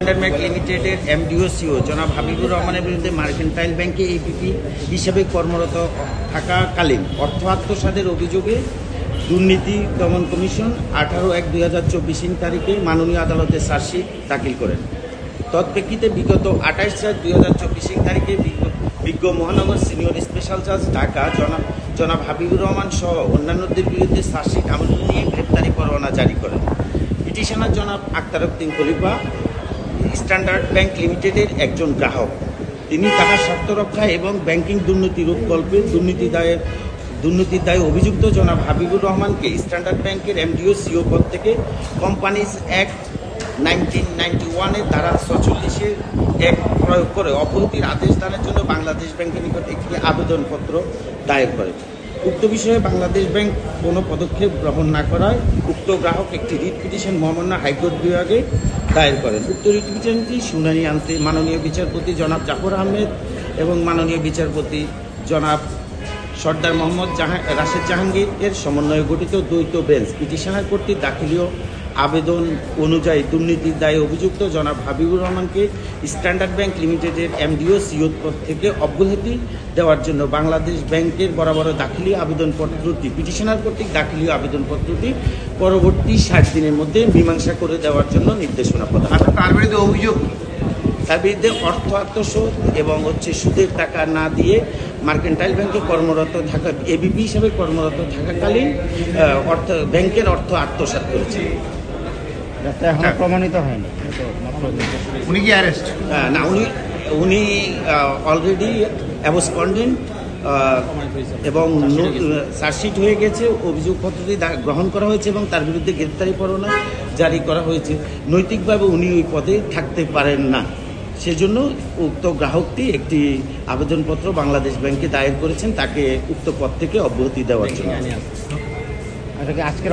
Bank লিমিটেডের এমডিও CO জনাব হাবিবুর রহমানের বিরুদ্ধে মার্কেন্টাইল ব্যাংকে এপিপি হিসেবে কর্মরত থাকাকালীন অর্থ আত্মসাতের অভিযোগে দুর্নীতি দমন কমিশন 18/1/2024 তারিখে মাননীয় আদালতে চার্জশিট দাখিল করেন। তৎপ্রেক্ষিতে বিগত 28/4/2024 তারিখে বিজ্ঞ মহানগর সিনিয়র স্পেশাল জাজ ঢাকা জনাব হাবিবুর রহমান সহ অন্যান্যদের বিরুদ্ধে চার্জশিট আমল নিয়ে গ্রেপ্তারি পরোয়ানা জারি করেন। পিটিশনার জনাব আক্তার উদ্দিন খলিফা স্ট্যান্ডার্ড ব্যাংক লিমিটেডের একজন গ্রাহক। তিনি তাহার স্বার্থ রক্ষা এবং ব্যাংকিং দুর্নীতি রোধকল্পে দুর্নীতির দায়ে অভিযুক্ত জনাব হাবিবুর রহমানকে স্ট্যান্ডার্ড ব্যাংকের এমডিও সিও পদ থেকে কোম্পানিজ অ্যাক্ট 1991 ধারা 46 প্রয়োগ করে অব্যাহতির আদেশ দানের জন্য বাংলাদেশ ব্যাংকের নিকট একটি আবেদনপত্র দায়ের করে। উক্ত বিষয়ে বাংলাদেশ ব্যাংক কোনো পদক্ষেপ গ্রহণ না করায় উক্ত গ্রাহক একটি রিট পিটিশন মহামান্য হাইকোর্ট বিভাগে দায়ের করেন। উক্ত রিট পিটিশনটি শুনানি আনতে মাননীয় বিচারপতি জনাব জাফর আহমেদ এবং মাননীয় বিচারপতি জনাব সর্দার মোহাম্মদ রাশেদ জাহাঙ্গীর এর সমন্বয়ে গঠিত দ্বৈত বেঞ্চ পিটিশনার কর্তৃক দাখিলীয় আবেদন অনুযায়ী দুর্নীতির দায়ে অভিযুক্ত জনাব হাবিবুর রহমানকে স্ট্যান্ডার্ড ব্যাংক লিমিটেডের এমডিও সিও পদ থেকে অব্যাহতি দেওয়ার জন্য বাংলাদেশ ব্যাংকের বরাবর দাখিলীয় আবেদনপত্রটি পিটিশনার কর্তৃক দাখিলীয় আবেদনপত্রটি পরবর্তী 60 দিনের মধ্যে মীমাংসা করে দেওয়ার জন্য নির্দেশনা প্রদান। তার বিরুদ্ধে অভিযোগ, তার বিরুদ্ধে অর্থ আত্মসাৎ এবং সুদের টাকা না দিয়ে মার্কেন্টাইল ব্যাংকে কর্মরত থাকা এবিপি হিসাবে কর্মরত থাকাকালীন ব্যাংকের অর্থ আত্মসাৎ করেছে। এখনো প্রমাণিত হয়নি। উনি কি অ্যারেস্ট? না, উনি অলরেডি অ্যাবসকন্ডেন্ট এবং চার্জশিট হয়ে গেছে, অভিযোগপত্রটি গ্রহণ করা হয়েছে এবং তার বিরুদ্ধে গ্রেপ্তারি পরোয়ানা জারি করা হয়েছে। নৈতিকভাবে উনি ওই পদে থাকতে পারেন না, সেজন্য উক্ত গ্রাহকটি একটি আবেদনপত্র বাংলাদেশ ব্যাংকে দায়ের করেছেন তাকে উক্ত পদ থেকে অব্যাহতি দেওয়ার জন্য। আজকে